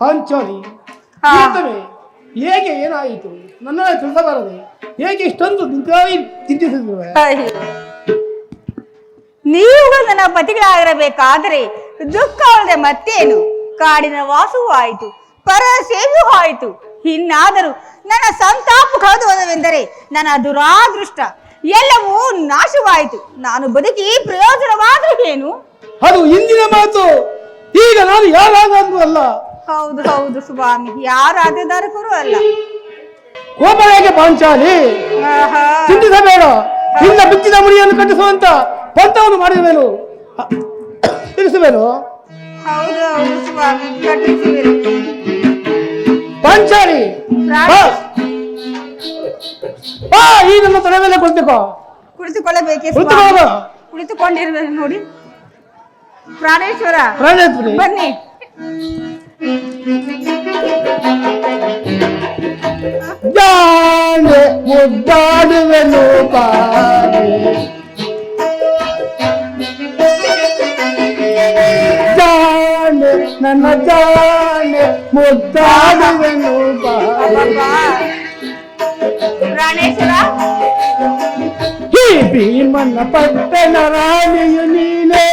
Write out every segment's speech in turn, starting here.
ಪಾಂಚಾಲಿ, ಹೇಗೆ ಏನಾಯಿತು? ನನ್ನ ತಿಳಿಸಬಾರದೆ. ಹೇಗೆ ಇಷ್ಟೊಂದು ನಿಂತಾಗಿ ಚಿಂತಿಸಿದ್ರು? ನೀವು ನನ್ನ ಪತಿಗಳಾಗಿರಬೇಕಾದರೆ ದುಃಖ ಅಲ್ಲದೆ ಮತ್ತೇನು? ಕಾಡಿನ ವಾಸವೂ ಆಯಿತು, ಪರ ಸೇವೆಯೂ ಆಯಿತು. ಇನ್ನಾದರೂ ನನ್ನ ಸಂತಾಪ ಕಳೆದು ಹೋದವೆಂದರೆ ನನ್ನ ದುರಾದೃಷ್ಟ ಎಲ್ಲವೂ ನಾಶವಾಯಿತು. ನಾನು ಬದುಕಿ ಪ್ರಯೋಜನವಾದರೂ ಏನು? ಅದು ಇಂದಿನ ಮಾತು. ಈಗ ನಾನು ಯಾರಾದರೂ ಅಲ್ಲ. ಹೌದು ಹೌದು ಸ್ವಾಮಿ, ಯಾರಾದರೂ ಅಲ್ಲ. ಕೋಪ ಹೇಗೆ ಪಾಂಚಾಲಿ? ಚಿಂತಿಸಬೇಡ. ನಿನ್ನ ಬಿಚ್ಚಿದ ಮುಡಿಯನ್ನು ಕಟ್ಟಿಸುವಂತ ಪಂಥವನ್ನು ಮಾಡಿರುವೆನು, ತಿಳಿಸುವೆನು. ಹೌದು ಹೌದು ಸ್ವಾಮಿ, ಕಟ್ಟಿಸುವೆನು. ಪಾಂಚಾಲಿ, ಈ ನನ್ನ ತಲೆ ಮೇಲೆ ಕುಳಿತುಕೋ. ಕುಳಿತುಕೊಳ್ಳಬೇಕೆ? ಕುಳಿತುಕೊಂಡಿರುವೆ ನೋಡಿ. ಪ್ರಾಣೇಶ್ವರ, ಬನ್ನಿ. ಜಾಣೆ ಮುದ್ದಾಡುವೆನು ಬಾರಿ, ಜಾಣೆ ನನ್ನ ಜಾಣೆ ಮುದ್ದಾಡುವೆನು ಬಾರಿ. ಪ್ರಾಣೇಶ್ವರ, ಈ ಭೀಮನ ಪಟ್ಟಣ ರಾಣಿಯು ನೀನೆ,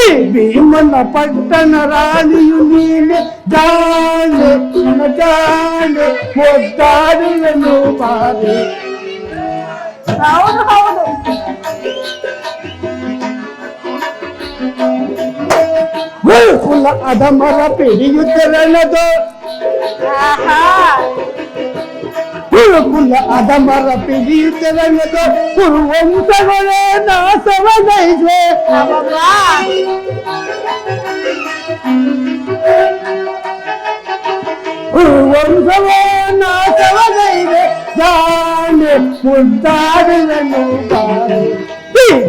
ಈ ಭೀಮನ ಪಟ್ಟಣ ರಾಣಿಯು ನೀನೆ. ಜಾಣೆ ನನ್ನ ಜಾಣೆ ಮುದ್ದಾಡುವೆನು ಬಾರಿ. ಹೌದು ಹೌದು. ಗುರುಕುಲ ಅಧಮರ ಪಿಡಿಯುತ್ತಿರಲದು, ಗುರುಕುಲ ಅಧಮರ ಪಿಡಿಯುತ್ತಿರಲದು. ಕುರುವಂಶಗಳೇ ನಾಶವಗೈದೆ, ಕುರುವಂಶವೇ ನಾಶವಗೈದೆ. ಜಾಣೆ ಮುದ್ದಾಡುವೆನು ಬಾರಿ,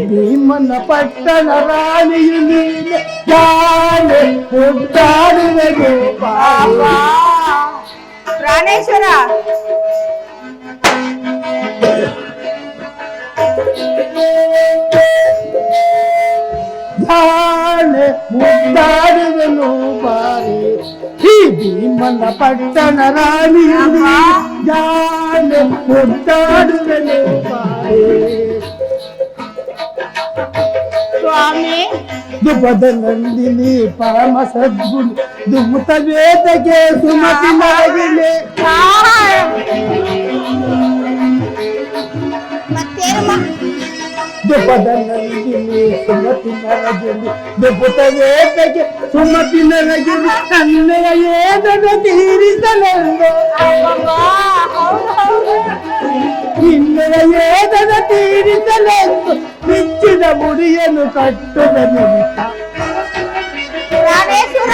ಭೀಮನ ಪಟ್ಟಣ ರಾಣಿಯು ನೀನೆ. ಜಾಣೆ ಮುದ್ದಾಡುವೆನು ಬಾರಿ. ಪ್ರಾಣೇಶ್ವರ, ಜಾಣೆ ಮುದ್ದಾಡುವೆನು ಬಾರಿ, ಈ ಭೀಮನ ಪಟ್ಟಣ ರಾಣಿಯು ನೀನೆ. ಜಾಣೆ ಮುದ್ದಾಡುವೆನು ಬಾರಿ. ಸ್ವಾಮಿ, ದುಪದ ನಂದಿನಿ ಪರಮ ಸದ್ಗುಣಿ, ದುಮುತ ವೇದಕ್ಕೆ ಸುಮತಿ ನಾಗಿಲೆ. ದುಪದ ನಂದಿನಿ ಸುಮತಿ ನರಗಿಲಿ, ದುಪುತ ವೇದಕ್ಕೆ ಸುಮತಿ ನರಗಿಲಿ. ನನ್ನೆಯ ಏದನ ತೀರಿಸಲೆಂದು, ನಿನ್ನೆಯ ಏದನ ತೀರಿಸಲೆಂದು ಬಿಚ್ಚಿದ ಮುಡಿಯನ್ನು ಕಟ್ಟುವ ನಿಮಿತ್ತ. ಪ್ರಾಣೇಶ್ವರ,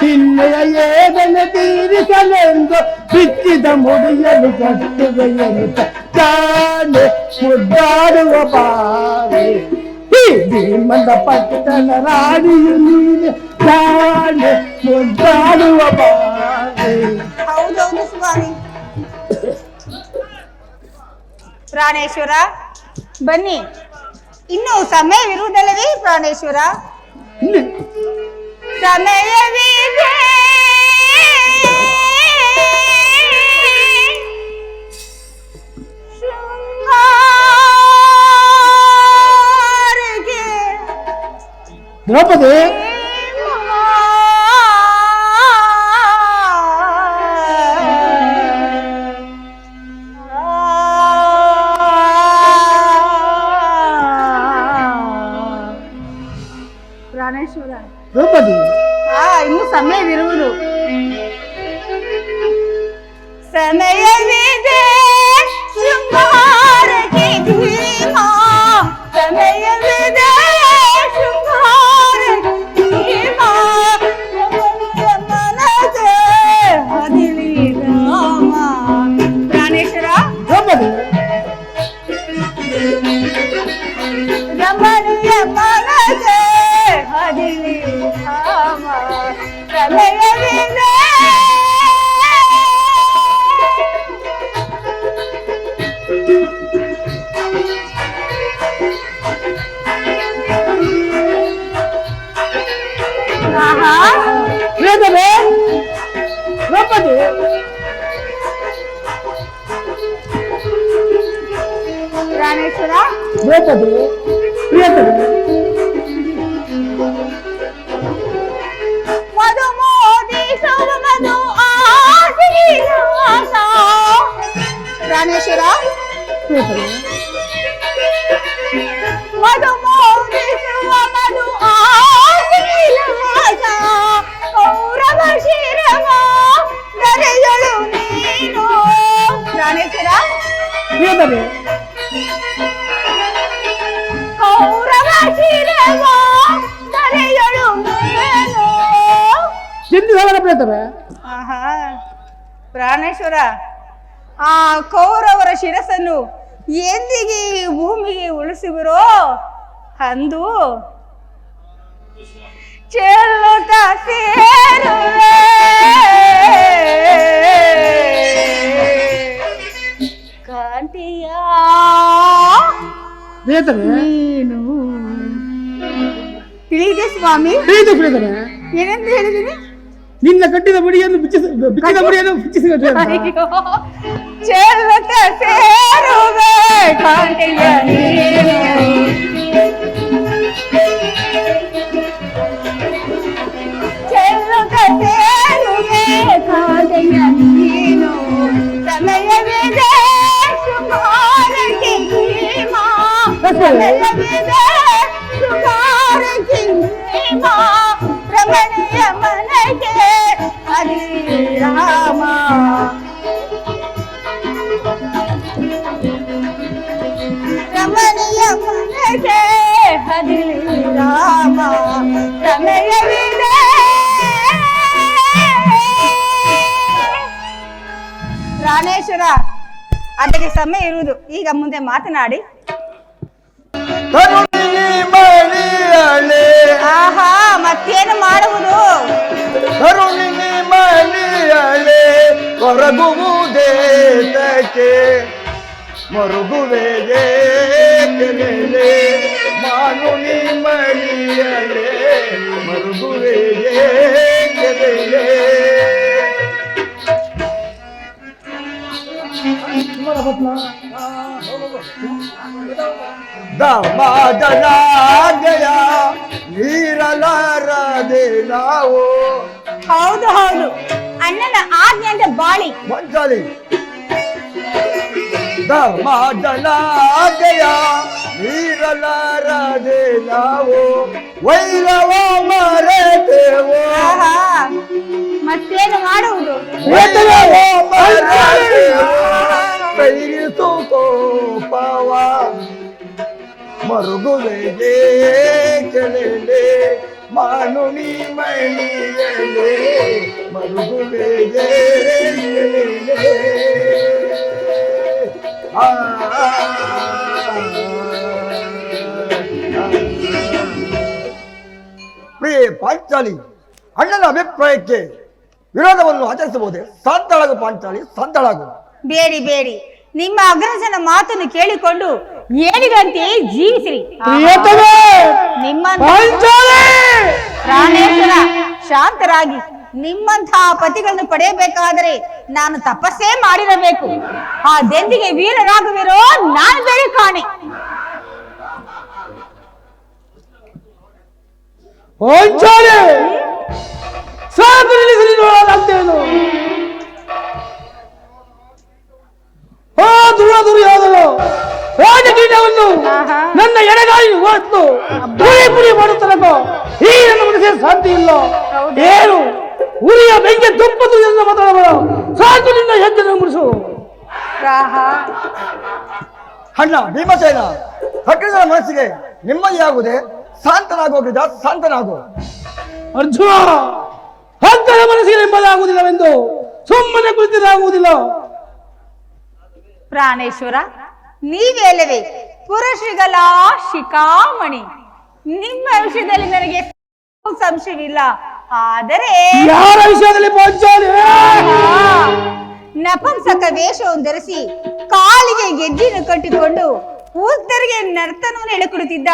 ನಿನ್ನೆಯ ಏದನ ತೀರಿಸಲೆಂದು ಬಿಚ್ಚಿದ ಮುಡಿಯನ್ನು ಕಟ್ಟುವ ನಿಮಿತ್ತ. ಜಾಣೆ ಮುದ್ದಾಡುವ ಬಾರಿ, ಈ ಭೀಮನ ಪಟ್ಟಣ ರಾಣಿಯು ನೀನೆ. ಜಾಣೆ ಮುದ್ದಾಡುವ ಬಾರಿ. ಹೌದೌದು ಸ್ವಾಮಿ. ಪ್ರಾಣೇಶ್ವರ, ಬನ್ನಿ. ಇನ್ನು ಸಮಯವಿರುವುದಲ್ಲವೇ ಪ್ರಾಣೇಶ್ವರ? ಸಮಯವಿದೆ, ದ್ರೌಪದಿ, ಪ್ರಾಣೇಶ್ವರ, ದ್ರೌಪದಿ, ಇನ್ನು ಸಮಯವಿರುವುದು. ಸಮಯವಿದೆ ಶೃಂಗಾರಕ್ಕೆ ಭೀಮ, ಸಮಯವಿದೆ ಶೃಂಗಾರಕ್ಕೆ ಭೀಮ. ಮನಸೆ ಹದಿಲಿ ರಾಮ. ಪ್ರಾಣೇಶ್ವರ, ದ್ರೌಪದಿ, ರಮಣಿಯ ಮನಸೆ ಹದಿಲಿ ರಾಮ. ಸಮಯವಿದೆ ಪ್ರಾಣೇಶ್ವರ ಬೇಕದು ಪ್ರಿಯತಮೆ. ಮಧು ಮೋದಿಸುವ ಮಧು ಆಸೀಲಾಸ. ಪ್ರಾಣೇಶ್ವರ ಪ್ರಿಯತಮೆ. ಮಧು ಮೋದಿಸುವ ಮಧು ಆಸೀಲಾಸ. ಕೌರವ ಶಿರವ ಧರೆಯಳು ನೀನು. ಪ್ರಾಣೇಶ್ವರ ಪ್ರಿಯತಮೆ. ಕೌರವ ಶಿರವ ಧರೆಯಳು ನೀನು. ಚಿಂತಿಸಬೇಡ ಪ್ರಿಯತಮೆ. ಆಹಾ ಪ್ರಾಣೇಶ್ವರ, ಆ ಕೌರವರ ಶಿರಸನ್ನು ಎಂದಿಗೆ ಈ ಭೂಮಿಗೆ ಉಳಿಸುವಿರೋ ಅಂದು ಚೆಲ್ಲುತ್ತ ಸೇರುವೆ ಕಾಂತಿಯ ಪ್ರಿಯತಮೆ. ನೀನು. ತಿಳಿದೆ ಸ್ವಾಮಿ, ತಿಳಿದು ಪ್ರಿಯತಮೆ. ಏನೆಂದು ಹೇಳಿದ್ದೀನಿ? ನಿನ್ನ ಕಟ್ಟಿದ ಮುಡಿಯನ್ನು ಬಿಚ್ಚಿದ ಮುಡಿಯನ್ನು ಬಿಚ್ಚಿಸಿಕೊಟ್ಟೆ ಅಂತ. ಅಯ್ಯೋ, ಚೆಲ್ಲುತ್ತ ಸೇರುವೆ ಕಾಂತಿಯ ನೀನು. ಚೆಲ್ಲುತ್ತ ಸೇರುವೆ ಕಾಂತಿಯ ನೀನು. ಸಮಯವಿದೆ ಸುಮಾರಕ್ಕೆ ಭೀಮಾ. ಸಮಯವಿದೆ ಸುಮಾರಕ್ಕೆ ಭೀಮಾ. ರಮಣೀಯ ಮನೆಗೆ ಹರಿರಾಮ. ರಮಣೀಯ ಮನೆಗೆ ಹರಿರಾಮ. ಸಮಯವಿದೆ. ಪ್ರಾಣೇಶ್ವರ, ಅದಕ್ಕೆ ಸಮಯ ಇರುವುದು. ಈಗ ಮುಂದೆ ಮಾತನಾಡಿ. ಆಹಾ, ಮತ್ತೇನು ಮಾಡುವುದು? ಕರುಣಿನಿ ಮಲಿಯಳೆ ಕೊರಗುವುದೇತಕ್ಕೆ ಮರುಗುವೆಗೆ ಕೆಲೆಲೆ ಮಾನುನಿ ಮಲಿಯಳೆ ಮರುಗುವೆಗೆ ಕೆಲೆಲೆ. ದಮಾದಲಾಗಯ ನೀರಲಾರದೆ ನಾವು. ಹೌದು ಹೌದು, ಅಣ್ಣನ ಆಜ್ಞೆ ಅಂತ ಬಾಳಿ. ಮಂಚಾಲಿ ದಮಾದಲಾಗಯ ನೀರಲಾರದೆ ನಾವು ವೈರವ ಮರೆತೆವು. ಆಹಾ, ಮತ್ತೇನು ಮಾಡುವುದು? ಕೈರಿಸು ಕೋಪವ ಮರುಗುವೆಗೆ ಕೆಲೆಲೆ ಮಾನುನಿ ಮಣಿಯಲೆ ಮರುಗುವೆಗೆ ಕೆಲೆಲೆ. ಪ್ರಿಯ ಪಾಂಚಾಲಿ, ಅಣ್ಣನ ಅಭಿಪ್ರಾಯಕ್ಕೆ ವಿರೋಧವನ್ನು ಆಚರಿಸಬಹುದೇ? ಶಾಂತಳಾಗು ಪಾಂಚಾಲಿ, ಶಾಂತಳಾಗು. ಬೇಡಿ ಬೇಡಿ, ನಿಮ್ಮ ಅಗ್ರಜನ ಮಾತನ್ನು ಕೇಳಿಕೊಂಡು ಏನಿಗಂತೆ ಜೀವಿಸಿರಿ. ನಿಮ್ಮ ಪ್ರಾಣೇಶ್ವರ, ಶಾಂತರಾಗಿ. ನಿಮ್ಮಂತಹ ಪತಿಗಳನ್ನು ಪಡೆಯಬೇಕಾದರೆ ನಾನು ತಪಸ್ಸೇ ಮಾಡಿರಬೇಕು. ಆ ದೆಂದಿಗೆ ವೀರರಾಗುವಿರೋ ನಾನು ಬೇರೆ ಕಾಣೆ. ರಾಜಕೀಯವನ್ನು ನನ್ನ ಎಡಗಾಯಿ ಹೊತ್ತು ಪುಡಿ ಪುಡಿ ಮಾಡುತ್ತಲಕೋ ಈ ನನ್ನ ಮನಸ್ಸಿಗೆ ಶಾಂತಿ ಇಲ್ಲ. ಏನು ಉರಿಯ ಬೆಂಕಿ ತುಪ್ಪದು ಎಂದು ಮಾತಾಡಬೇಡ. ಸಾಕು ನಿನ್ನ ಹೆಜ್ಜೆ ಮುಡಿಸು. ಅಣ್ಣ ಭೀಮಸೇನ, ಸಕಲರ ಮನಸ್ಸಿಗೆ ನೆಮ್ಮದಿಯಾಗುವುದೇ? ಶಾಂತನಾಗೋಗಿದ್ದ ಶಾಂತನಾಗು. ಅರ್ಜುನ, ಭಕ್ತರ ಮನಸ್ಸಿಗೆ ನೆಮ್ಮದಿಯಾಗುವುದಿಲ್ಲವೆಂದು ಸುಮ್ಮನೆ ಕುಳಿತಿರಾಗುವುದಿಲ್ಲ. ಪ್ರಾಣೇಶ್ವರ, ನೀವೇ ಅಲ್ಲವೇ ಪುರುಷರಿಗಲ ಶಿಖಾಮಣಿ. ನಿಮ್ಮ ವಿಷಯದಲ್ಲಿ ನನಗೆ ಸಂಶಯವಿಲ್ಲ. ಆದರೆ ಯಾರ ವಿಷಯದಲ್ಲಿ ನಪುಂಸಕ ವೇಷವನ್ನು ಧರಿಸಿ ಕಾಲಿಗೆ ಗೆಜ್ಜೆಯನ್ನು ಕಟ್ಟಿಕೊಂಡು ಉತ್ತರಿಗೆ ನರ್ತನವನ್ನು ಎಳೆಕೊಡುತ್ತಿದ್ದ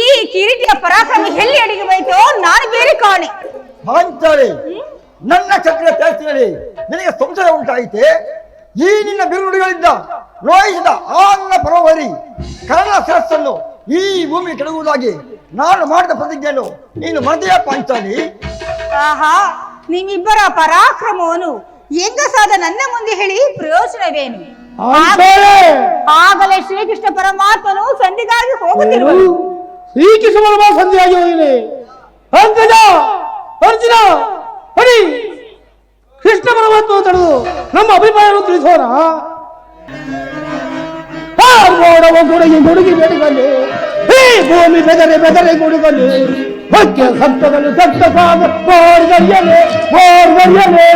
ಈ ಕಿರೀಟಿಯ ಪರಾಕ್ರಮ ಎಲ್ಲಿ ಅಡಿಗೆ ಬೈತೋ ನಾನು ಬೇರೆ ಕಾಣೆ. ಪಾಂಚಾಲಿ, ನನ್ನ ಕ್ಷತ್ರಿಯ ತೇಜಸ್ಸಿನಲ್ಲಿ ನಿನಗೆ ಸಂಶಯ ಉಂಟಾಯಿತೆ? ಈ ನಿನ್ನ ಬಿರುನುಡಿಗಳಿಂದ ಲೋಹಿಸಿದ ಆ ನನ್ನ ಪರವರಿ ಕರ್ಣ ಶಿರಸ್ಸನ್ನು ಈ ಭೂಮಿ ಕೆಡಗುವುದಾಗಿ ನಾನು ಮಾಡಿದ ಪ್ರತಿಜ್ಞೆಯನ್ನು ನೀನು ಮರೆತೆಯ ಪಾಂಚಾಲಿ? ಆಹಾ, ನಿಮ್ಮಿಬ್ಬರ ಪರಾಕ್ರಮವನ್ನು ಹೆಂಗಸಾದ ನನ್ನ ಮುಂದೆ ಹೇಳಿ ಪ್ರಯೋಜನವೇನು? ಆಗಲೇ ಶ್ರೀಕೃಷ್ಣ ಪರಮಾತ್ಮನು ಸಂಧಿಗಾಗಿ ಹೋಗುತ್ತಿರುವನು. ಶ್ರೀಕೃಷ್ಣ ಪರಮಾತ್ಮ ಸಂಧಿಯಾಗಿ ಹೋಗಿದೆ. ಅಂಕಜ ಅರ್ಜುನ ಹರಿ ಕೃಷ್ಣ ಪರಮಾತ್ಮ ತಡೆದು ನಮ್ಮ ಅಭಿಪ್ರಾಯವನ್ನು ತಿಳಿಸೋಣ. ಗುಡುಗಿ ಗುಡುಗಿ ಬೆಡಗಲಿ, ಈ ಭೂಮಿ ಬೆದರೆ ಬೆದರೆ ಗುಡುಗಲಿ, ಭಕ್ಯ ಸಪ್ತಗಳು ಸಪ್ತ ಸಾಗ ಬೋರ್ಗರಿಯಲೆ ಬೋರ್ಗರಿಯಲೆ.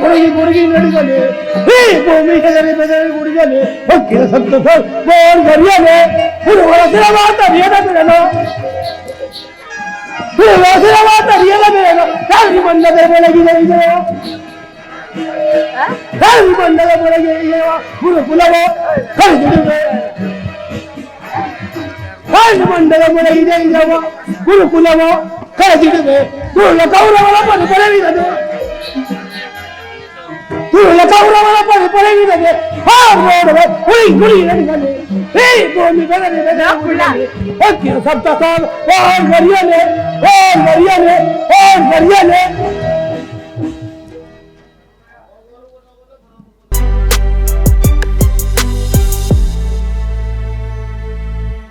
ಗುಡುಗಿ ಗುಡುಗಿ ನಡಿಗಲಿ, ಈ ಭೂಮಿ ಬೆದರೆ ಬೆದರೆ ಗುಡುಗಲಿ, ಭಕ್ಯ ಸಪ್ತ ಸಾಗ ಬೋರ್ಗರಿಯಲೆ. ಹುಡುಗರ ಮಾತಾಡಿಯದ ಬಿಡಲು, ಹುಡುಗರ ಮಾತಾಡಿಯದ ಬಿಡಲು, ಕಾಲಿ ಬಂದದ ಬೆಳಗಿದೆ ಇದೆಯೋ ಮಂಡಲ ಮೊಳಗೆ ಗುರುಕುಲವೋ ಕರೆದಿಡುವೆ. ಮಂಡಲ ಮೊಳಗಿದೆ ಇದವ ಗುರುಕುಲವೋ ಕರೆದಿಡುವೆ. ತುರುಳ ಕೌರವರ ಪರಿಪರವಿರದೆ, ತುರುಳ ಕೌರವರ ಪರಿಪರವಿರದೆ, ಆ ನೋಡುವ ಹುಳಿ ಗುಳಿ ನಡೆಸಲಿ, ಈ ಭೂಮಿ ಬೆಳೆದ ಸಪ್ತ ಸಾಲ ಓ ಗರಿಯಲೆ ಓ ಗರಿಯಲೆ ಓ ಗರಿಯಲೆ.